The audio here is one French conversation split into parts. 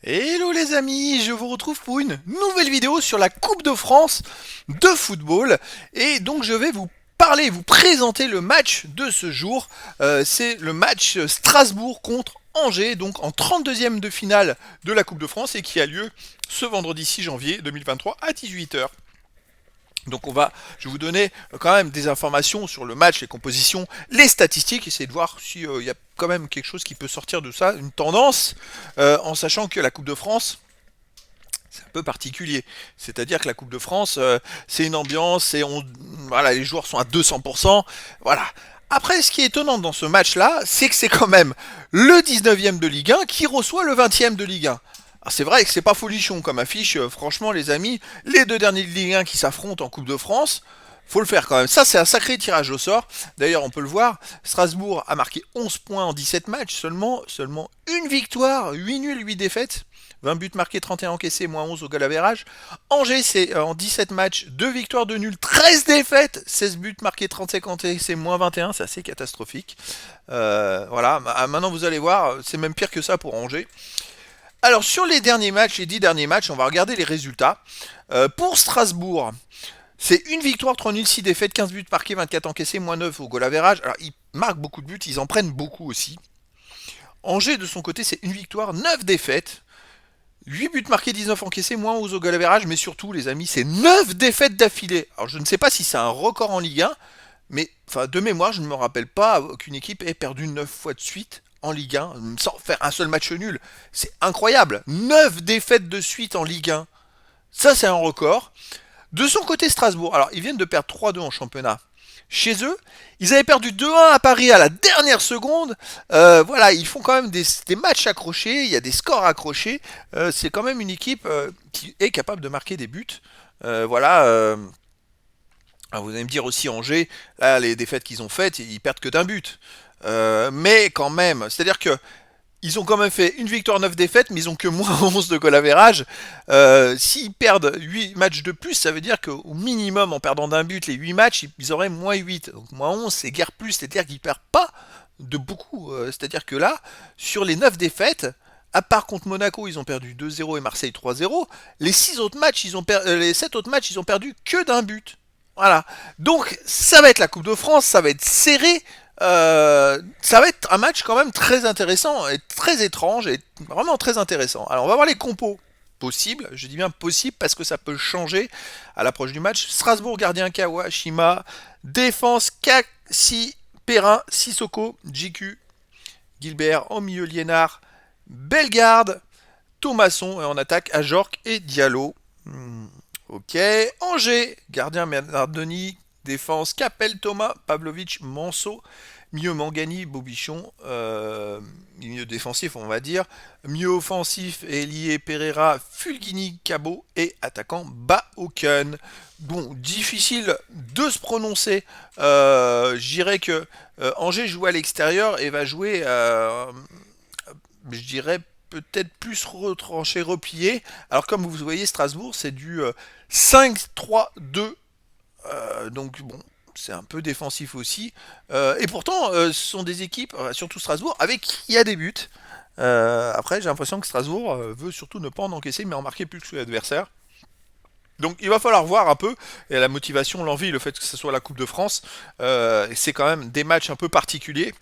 Hello les amis, je vous retrouve pour une nouvelle vidéo sur la Coupe de France de football. Et donc je vais vous parler, vous présenter le match de ce jour. C'est le match Strasbourg contre Angers, donc en 32e de finale de la Coupe de France et qui a lieu ce vendredi 6 janvier 2023 à 18h. Donc je vais vous donner quand même des informations sur le match, les compositions, les statistiques, essayer de voir s'il y a quand même quelque chose qui peut sortir de ça, une tendance, en sachant que la Coupe de France, c'est un peu particulier. C'est-à-dire que la Coupe de France, c'est une ambiance, voilà, les joueurs sont à 200%, voilà. Après, ce qui est étonnant dans ce match-là, c'est que c'est quand même le 19e de Ligue 1 qui reçoit le 20e de Ligue 1. Alors c'est vrai que c'est pas folichon comme affiche, franchement les amis, les deux derniers de Ligue 1 qui s'affrontent en Coupe de France, faut le faire quand même. Ça c'est un sacré tirage au sort. D'ailleurs on peut le voir, Strasbourg a marqué 11 points en 17 matchs, seulement une victoire, 8 nuls, 8 défaites. 20 buts marqués, 31 encaissés, moins 11 au goal average. Angers, c'est en 17 matchs, 2 victoires, 2 nuls, 13 défaites, 16 buts marqués, 35 encaissés, moins 21, c'est assez catastrophique. Voilà, maintenant vous allez voir, c'est même pire que ça pour Angers. Alors sur les derniers matchs, les 10 derniers matchs, on va regarder les résultats. Pour Strasbourg, c'est une victoire, 3 nuls, 6 défaites, 15 buts marqués, 24 encaissés, moins 9 au goal average. Alors ils marquent beaucoup de buts, ils en prennent beaucoup aussi. Angers de son côté, c'est une victoire, 9 défaites, 8 buts marqués, 19 encaissés, moins 11 au goal average, mais surtout les amis, c'est 9 défaites d'affilée. Alors je ne sais pas si c'est un record en Ligue 1, mais enfin de mémoire, je ne me rappelle pas qu'une équipe ait perdu 9 fois de suite en Ligue 1 sans faire un seul match nul. C'est incroyable. 9 défaites de suite en Ligue 1. Ça, c'est un record. De son côté, Strasbourg, alors ils viennent de perdre 3-2 en championnat. Chez eux, ils avaient perdu 2-1 à Paris à la dernière seconde. Voilà, ils font quand même des matchs accrochés, il y a des scores accrochés. C'est quand même une équipe qui est capable de marquer des buts. Voilà. Alors vous allez me dire aussi Angers, là, les défaites qu'ils ont faites, ils perdent que d'un but. Mais quand même, c'est-à-dire que ils ont quand même fait une victoire, 9 défaites, mais ils ont que moins 11 de goal average. S'ils perdent 8 matchs de plus, ça veut dire qu'au minimum, en perdant d'un but, les 8 matchs, ils auraient moins 8. Donc moins 11, c'est guère plus, c'est-à-dire qu'ils perdent pas de beaucoup. C'est-à-dire que là, sur les 9 défaites, à part contre Monaco, ils ont perdu 2-0 et Marseille 3-0. Les 6 autres matchs, les 7 autres matchs, ils ont perdu que d'un but. Voilà. Donc, ça va être la Coupe de France, ça va être serré. Ça va être un match quand même très intéressant et très étrange et vraiment très intéressant. Alors, on va voir les compos possibles. Je dis bien possible parce que ça peut changer à l'approche du match. Strasbourg, gardien Kawashima. Défense Kassi, Perrin, Sissoko, JQ, Gilbert. Au milieu, Liénard, Bellegarde, Thomasson. Et en attaque, Ajorc et Diallo. Ok. Angers, gardien Bernardoni, défense Capel, Thomas, Pavlovic, Manso, milieu Mangani, Bobichon, milieu défensif on va dire, milieu offensif Elie Pereira, Fulgini, Cabot et attaquant Baoken. Bon, difficile de se prononcer. Je dirais que Angers joue à l'extérieur et va jouer, je dirais peut-être plus retranché, replié. Alors comme vous voyez, Strasbourg, c'est du 5-3-2. Donc bon, c'est un peu défensif aussi. Et pourtant, ce sont des équipes, surtout Strasbourg, avec qui il y a des buts. Après, j'ai l'impression que Strasbourg veut surtout ne pas en encaisser, mais en marquer plus que l'adversaire. Donc il va falloir voir un peu, et la motivation, l'envie, le fait que ce soit la Coupe de France, c'est quand même des matchs un peu particuliers.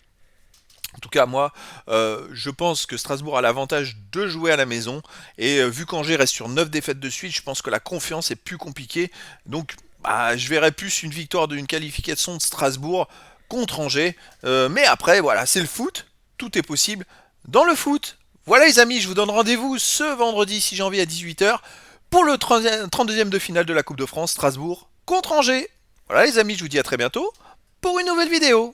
En tout cas, moi, je pense que Strasbourg a l'avantage de jouer à la maison. Et vu qu'Angers reste sur 9 défaites de suite, je pense que la confiance est plus compliquée. Donc, je verrais plus une victoire d'une qualification de Strasbourg contre Angers. Mais après, voilà, c'est le foot. Tout est possible dans le foot. Voilà les amis, je vous donne rendez-vous ce vendredi 6 janvier à 18h pour le 32e de finale de la Coupe de France, Strasbourg contre Angers. Voilà les amis, je vous dis à très bientôt pour une nouvelle vidéo.